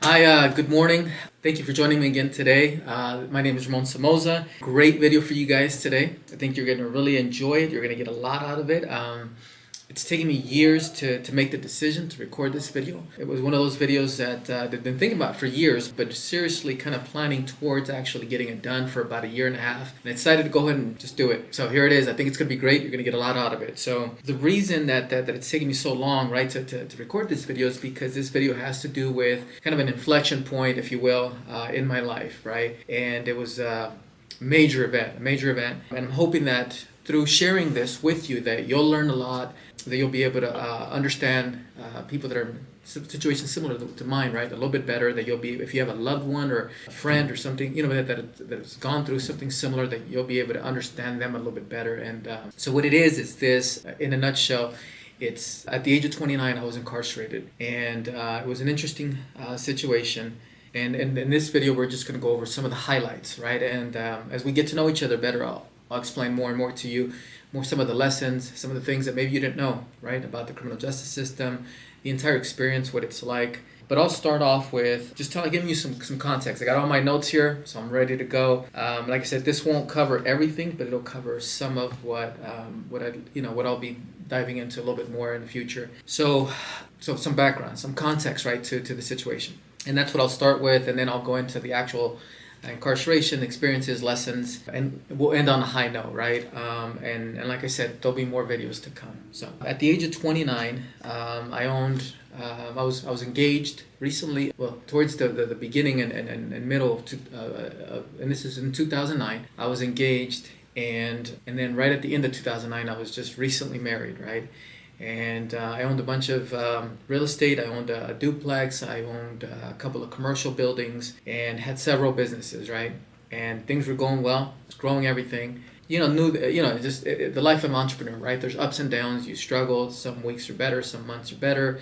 Hi, good morning. Thank you for joining me again today. My name is Ramon Somoza. Great video for you guys today. I think you're going to really enjoy it. You're going to get a lot out of it. It's taken me years to make the decision to record this video. It was one of those videos that I've been thinking about for years, but seriously kind of planning towards actually getting it done for about a year and a half. And I decided to go ahead and just do it. So here it is. I think it's going to be great. You're going to get a lot out of it. So the reason that it's taking me so long, right, to record this video is because this video has to do with kind of an inflection point, if you will, in my life, right? And it was a major event. And I'm hoping that through sharing this with you that you'll learn a lot, that you'll be able to understand people that are in situations similar to mine, right, a little bit better, that you'll be, if you have a loved one or a friend or something, that has gone through something similar, that you'll be able to understand them a little bit better. And so what it is this, in a nutshell, it's at the age of 29, I was incarcerated, and it was an interesting situation. And in this video, we're just going to go over some of the highlights, right? And as we get to know each other better, I'll explain more and more to you, some of the lessons, some of the things that maybe you didn't know, right, about the criminal justice system, the entire experience, what it's like. But I'll start off with just giving you some context. I got all my notes here, so I'm ready to go. Like I said, this won't cover everything, but it'll cover some of what I'll be diving into a little bit more in the future. So some background, some context, right, to the situation. And that's what I'll start with, and then I'll go into the actual incarceration experiences, lessons, and we'll end on a high note, right? And like I said, there'll be more videos to come. So at the age of 29, I was engaged recently. Well, towards the beginning and middle of and this is in 2009. I was engaged, and then right at the end of 2009, I was just recently married, right? And I owned a bunch of real estate. I owned a duplex. I owned a couple of commercial buildings and had several businesses, right? And things were going well. I was growing everything. The life of an entrepreneur, right? There's ups and downs. You struggle. Some weeks are better. Some months are better.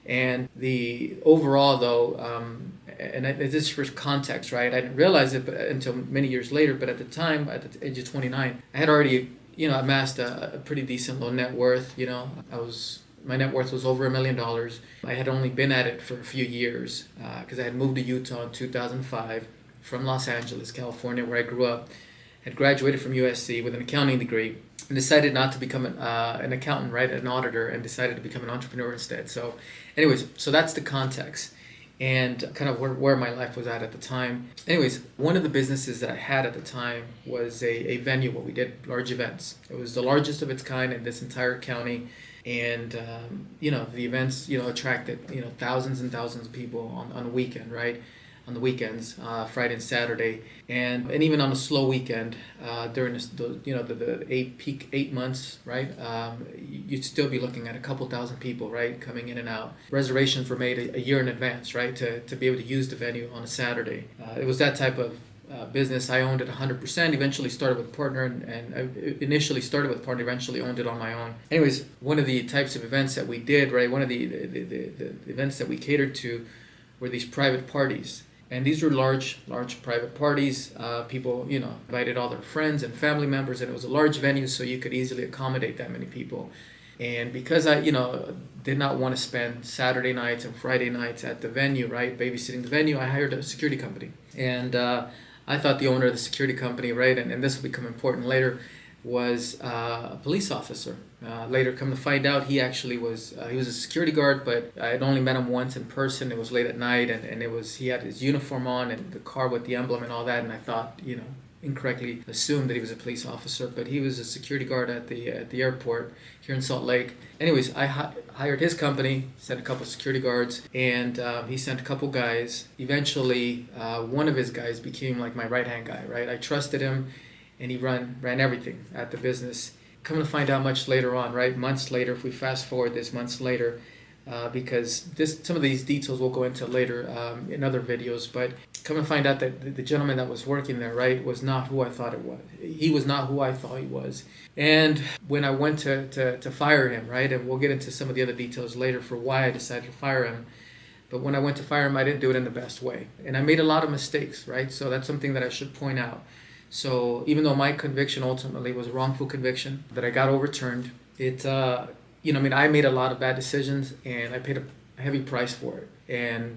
And the overall, though, this is for context, right? I didn't realize it until many years later. But at the time, at the age of 29, I had already amassed a pretty decent low net worth. My net worth was over $1 million. I had only been at it for a few years because I had moved to Utah in 2005 from Los Angeles, California, where I grew up. Had graduated from USC with an accounting degree and decided not to become an accountant, right, an auditor, and decided to become an entrepreneur instead. So anyways, so that's the context and kind of where my life was at the time. Anyways, one of the businesses that I had at the time was a venue where we did large events. It was the largest of its kind in this entire county. And, the events, attracted, thousands and thousands of people on a weekend, right? On the weekends, Friday and Saturday. And even on a slow weekend, during the peak 8 months, right? You'd still be looking at a couple thousand people, right? Coming in and out. Reservations were made a year in advance, right? To be able to use the venue on a Saturday. It was that type of business. I owned it 100%. Eventually started with a partner, and I initially started with a partner. Eventually owned it on my own. Anyways, one of the types of events that we did, right? One of the events that we catered to were these private parties. And these were large private parties. People, invited all their friends and family members, and it was a large venue, so you could easily accommodate that many people. And because I, did not want to spend Saturday nights and Friday nights at the venue, right, babysitting the venue, I hired a security company. And I thought the owner of the security company, right, and this will become important later, was a police officer. Later, come to find out, he actually was he was a security guard, but I had only met him once in person. It was late at night, and he had his uniform on and the car with the emblem and all that, and I thought, incorrectly assumed that he was a police officer, but he was a security guard at the airport here in Salt Lake. Anyways, I hired his company, sent a couple security guards, and he sent a couple guys. Eventually, one of his guys became like my right-hand guy, right? I trusted him, and he ran everything at the business. Come to find out much later on, right? Months later, if we fast forward this, months later, because some of these details we'll go into later in other videos, but come to find out that the gentleman that was working there, right, was not who I thought it was. He was not who I thought he was. And when I went to fire him, right, and we'll get into some of the other details later for why I decided to fire him, but when I went to fire him, I didn't do it in the best way. And I made a lot of mistakes, right? So that's something that I should point out. So even though my conviction ultimately was a wrongful conviction that I got overturned, I made a lot of bad decisions, and I a heavy price for it.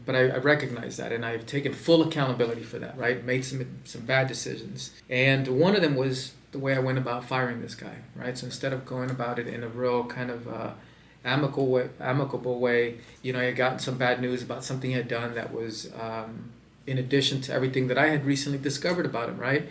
But I recognize that, and I've taken full accountability for that, right? Made some bad decisions. And one of them was the way I went about firing this guy, right? So instead of going about it in a real kind of amicable way, I had gotten some bad news about something he had done that was in addition to everything that I had recently discovered about him, right?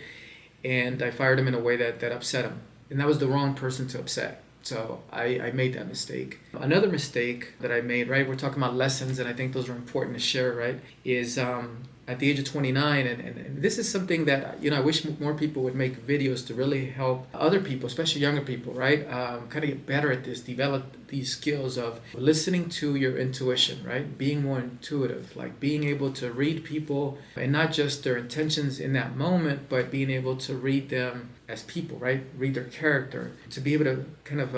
And I fired him in a way that upset him. And that was the wrong person to upset. So I made that mistake. Another mistake that I made, right, we're talking about lessons, and I think those are important to share, right, is at the age of 29, and this is something that, I wish more people would make videos to really help other people, especially younger people, right, kind of get better at this, develop these skills of listening to your intuition, right, being more intuitive, like being able to read people, and not just their intentions in that moment, but being able to read them as people, right, read their character, to be able to kind of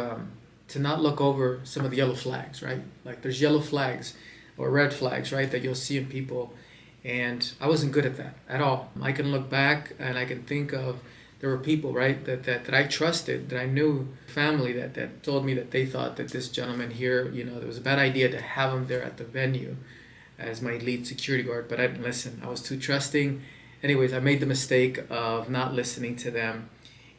to not look over some of the yellow flags, right, like there's yellow flags or red flags, right, that you'll see in people. And I wasn't good at that at all. I can look back and I can think of, there were people, right, that I trusted, that I knew, family that told me that they thought that this gentleman here, there was a bad idea to have him there at the venue as my lead security guard, but I didn't listen. I was too trusting. Anyways, I made the mistake of not listening to them.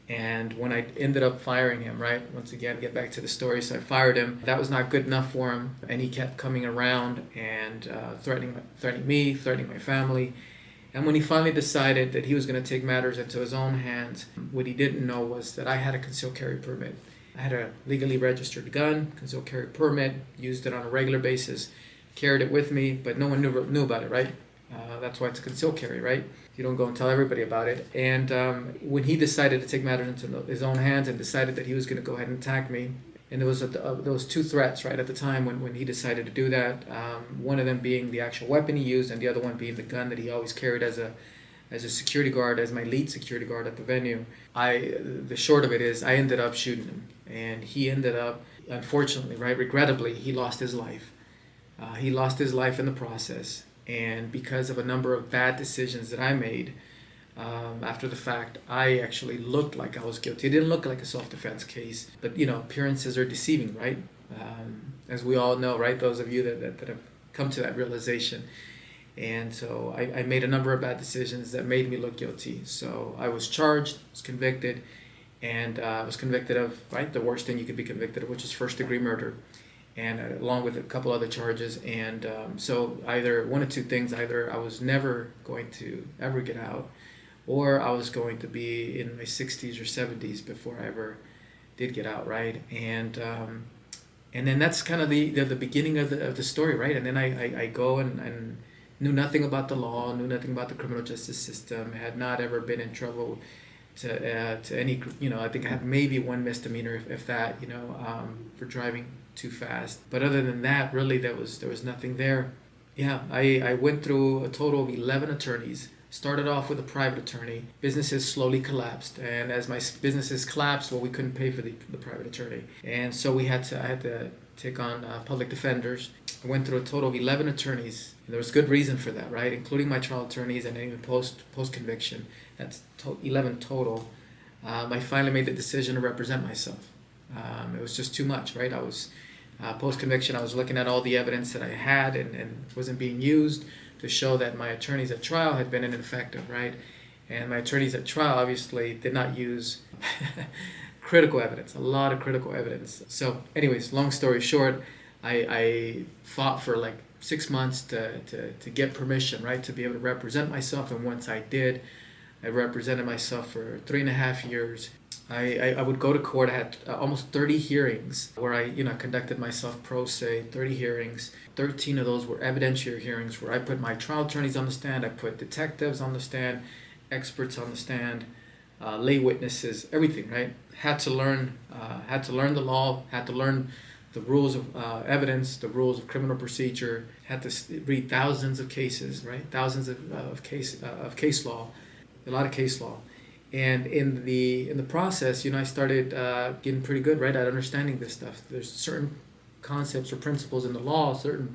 And when I ended up firing him, right, once again, get back to the story, so I fired him. That was not good enough for him, and he kept coming around and threatening me, threatening my family. And when he finally decided that he was going to take matters into his own hands, what he didn't know was that I had a concealed carry permit. I had a legally registered gun, concealed carry permit, used it on a regular basis, carried it with me, but no one knew about it, right? That's why it's a concealed carry, right? You don't go and tell everybody about it. And when he decided to take matters into his own hands and decided that he was going to go ahead and attack me, and there was two threats, right, at the time when he decided to do that. One of them being the actual weapon he used, and the other one being the gun that he always carried as a security guard, as my lead security guard at the venue. The short of it is, I ended up shooting him, and he ended up, unfortunately, right, regrettably, he lost his life. He lost his life in the process. And because of a number of bad decisions that I made after the fact, I actually looked like I was guilty. It didn't look like a self-defense case, but appearances are deceiving, right? As we all know, right? Those of you that have come to that realization. And so I made a number of bad decisions that made me look guilty. So I was charged, was convicted, and I was convicted of, right, the worst thing you could be convicted of, which is first-degree murder, and along with a couple other charges. And so either one of two things: either I was never going to ever get out, or I was going to be in my 60s or 70s before I ever did get out, right? And then that's kind of the beginning of the story, right? And then I go and knew nothing about the law, knew nothing about the criminal justice system, had not ever been in trouble to any, I think I had maybe one misdemeanor, if that, for driving too fast. But other than that, really, there was nothing there. Yeah, I went through a total of 11 attorneys. Started off with a private attorney. Businesses slowly collapsed, and as my businesses collapsed, well, we couldn't pay for the private attorney, and so I had to take on public defenders. I went through a total of 11 attorneys, and there was good reason for that, right? Including my trial attorneys and even post conviction. That's 11 total. I finally made the decision to represent myself. It was just too much, right? I was post conviction. I was looking at all the evidence that I had and wasn't being used to show that my attorneys at trial had been ineffective, right? And my attorneys at trial obviously did not use critical evidence, a lot of critical evidence. So anyways, long story short, I fought for like 6 months to get permission, right, to be able to represent myself. And once I did, I represented myself for 3.5 years. I would go to court. I had almost 30 hearings where I conducted myself pro se, 30 hearings. 13 of those were evidentiary hearings where I put my trial attorneys on the stand, I put detectives on the stand, experts on the stand, lay witnesses, everything, right? Had to learn the law, had to learn the rules of evidence, the rules of criminal procedure, had to read thousands of cases, right? Thousands of case law, a lot of case law. And in the process, I started getting pretty good, right, at understanding this stuff. There's certain concepts or principles in the law, certain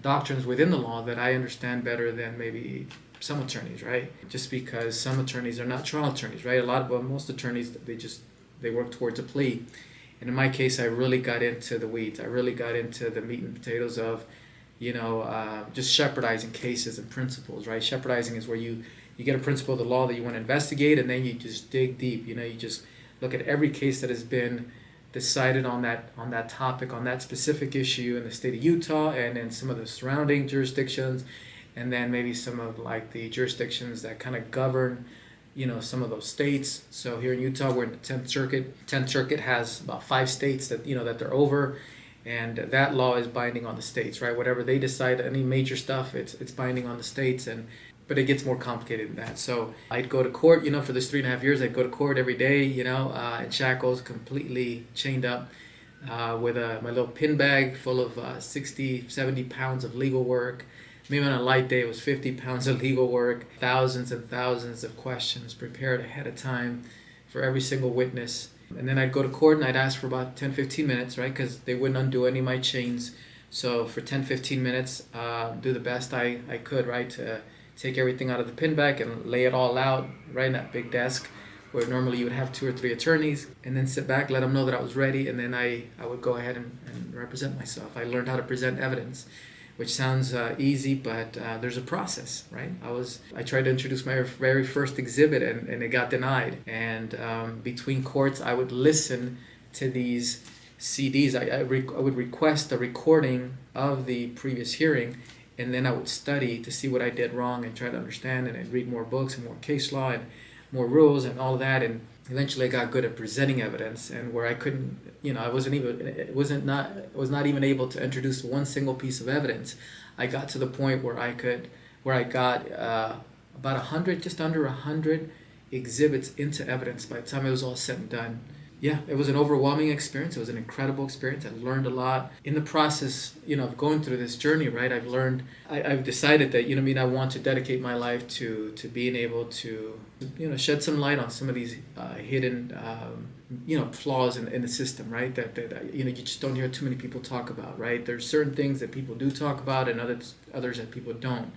doctrines within the law that I understand better than maybe some attorneys, right? Just because some attorneys are not trial attorneys, right? Most attorneys, they work towards a plea. And in my case, I really got into the weeds. I really got into the meat and potatoes of just shepherdizing cases and principles, right? Shepherdizing is where you get a principle of the law that you want to investigate, and then you just dig deep. You just look at every case that has been decided on that topic, on that specific issue in the state of Utah, and in some of the surrounding jurisdictions, and then maybe some of like the jurisdictions that kind of govern some of those states. So here in Utah, we're in the 10th Circuit. 10th Circuit has about 5 states that that they're over, and that law is binding on the states, right? Whatever they decide, any major stuff, it's binding on the states. But it gets more complicated than that. So I'd go to court, for this 3.5 years. I'd go to court every day, in shackles, completely chained up, with my little pin bag full of 60, 70 pounds of legal work. Maybe on a light day, it was 50 pounds of legal work, thousands and thousands of questions prepared ahead of time for every single witness. And then I'd go to court and I'd ask for about 10, 15 minutes, right? Because they wouldn't undo any of my chains. So for 10, 15 minutes, do the best I could, right? To take everything out of the pin bag and lay it all out right in that big desk where normally you would have 2 or 3 attorneys, and then sit back, let them know that I was ready, and then I would go ahead and represent myself. I learned how to present evidence, which sounds easy, but there's a process, right? I tried to introduce my very first exhibit, and it got denied. And between courts, I would listen to these CDs. I would request a recording of the previous hearing, and then I would study to see what I did wrong and try to understand, and I'd read more books and more case law and more rules and all of that. And eventually I got good at presenting evidence, and where I couldn't, I was not even able to introduce one single piece of evidence. I got to the point where I got about 100, just under 100 exhibits into evidence by the time it was all said and done. Yeah, it was an overwhelming experience. It was an incredible experience. I learned a lot in the process, of going through this journey, right? I've decided that, I want to dedicate my life to being able to, shed some light on some of these hidden, flaws in the system, right? That you just don't hear too many people talk about, right? There's certain things that people do talk about, and others that people don't.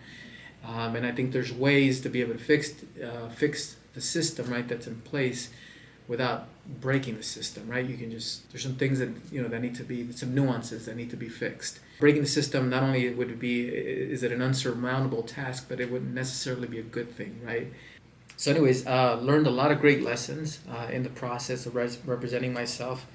And I think there's ways to be able to fix the system, right, that's in place, without breaking the system, right? There's some things that, that need to be, some nuances that need to be fixed. Breaking the system, not only is it an unsurmountable task, but it wouldn't necessarily be a good thing, right? So anyways, learned a lot of great lessons in the process of representing myself.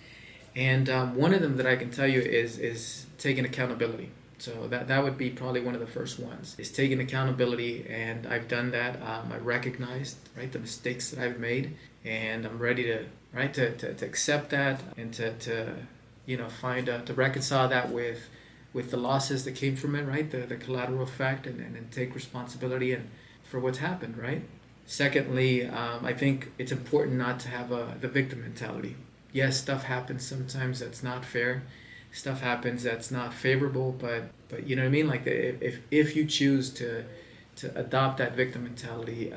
And one of them that I can tell you is taking accountability. So that would be probably one of the first ones, is taking accountability. And I've done that. I recognized, right, the mistakes that I've made, and I'm ready to accept that, and to reconcile that with the losses that came from it, right, the collateral effect, and take responsibility and for what's happened, right. Secondly, I think it's important not to have the victim mentality. Yes, stuff happens sometimes that's not fair. Stuff happens that's not favorable, but you know what I mean? Like, if you choose to adopt that victim mentality,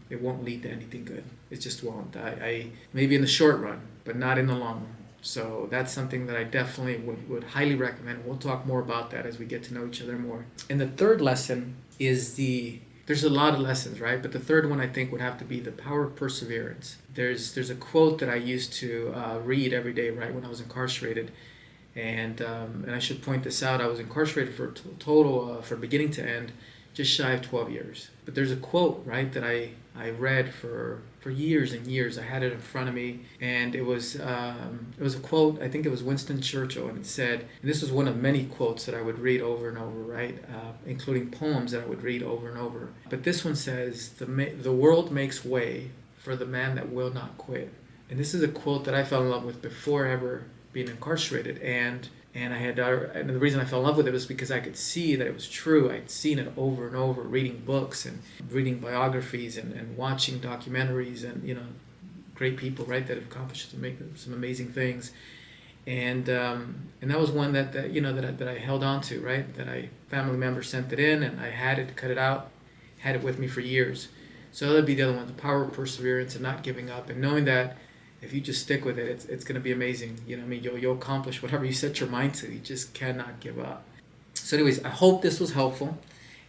it won't lead to anything good. It just won't. I maybe in the short run, but not in the long run. So that's something that I definitely would highly recommend. We'll talk more about that as we get to know each other more. And the third lesson is there's a lot of lessons, right? But the third one, I think, would have to be the power of perseverance. There's a quote that I used to read every day, right, when I was incarcerated. And I should point this out. I was incarcerated for a total, from beginning to end, just shy of 12 years. But there's a quote, right, that I read for years and years. I had it in front of me, and it was a quote. I think it was Winston Churchill, and it said, and this was one of many quotes that I would read over and over, right, including poems that I would read over and over. But this one says, the world makes way for the man that will not quit. And this is a quote that I fell in love with before ever being incarcerated, and the reason I fell in love with it was because I could see that it was true. I'd seen it over and over, reading books and reading biographies and watching documentaries, and great people, right, that have accomplished some amazing things, and that was one that I held on to, right, that family member sent it in, and I had it, cut it out, had it with me for years. So that'd be the other one, the power of perseverance and not giving up, and knowing that if you just stick with it, it's going to be amazing. You'll accomplish whatever you set your mind to. You just cannot give up. So anyways, I hope this was helpful.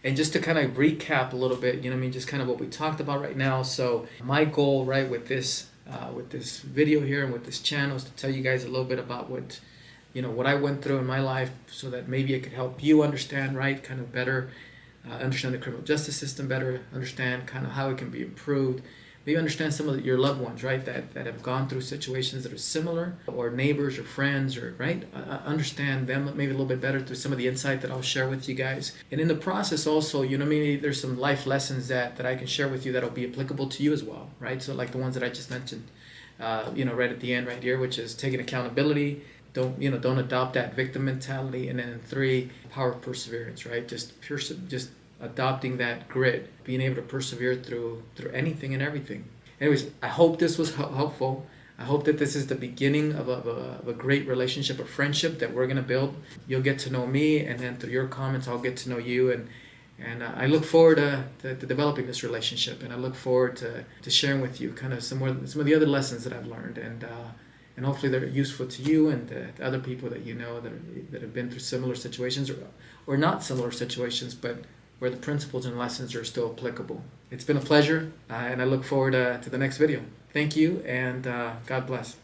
And just to kind of recap a little bit, just kind of what we talked about right now. So my goal, right, with this video here and with this channel is to tell you guys a little bit about what what I went through in my life, so that maybe it could help you understand, right, kind of better, understand the criminal justice system better, understand kind of how it can be improved. Maybe understand some of your loved ones, right, that have gone through situations that are similar, or neighbors or friends, or right, understand them maybe a little bit better through some of the insight that I'll share with you guys. And in the process also, maybe there's some life lessons that I can share with you that'll be applicable to you as well, right? So like the ones that I just mentioned, right at the end right here, which is taking accountability. Don't adopt that victim mentality. And then 3, power of perseverance, right? Just adopting that grit, being able to persevere through anything and everything. Anyways, I hope this was helpful. I hope that this is the beginning of a great relationship, a friendship that we're going to build. You'll get to know me, and then through your comments, I'll get to know you. And I look forward to developing this relationship, and I look forward to sharing with you kind of some of the other lessons that I've learned, and hopefully they're useful to you and to other people that that have been through similar situations, or not similar situations, but where the principles and lessons are still applicable. It's been a pleasure, and I look forward to the next video. Thank you, and God bless.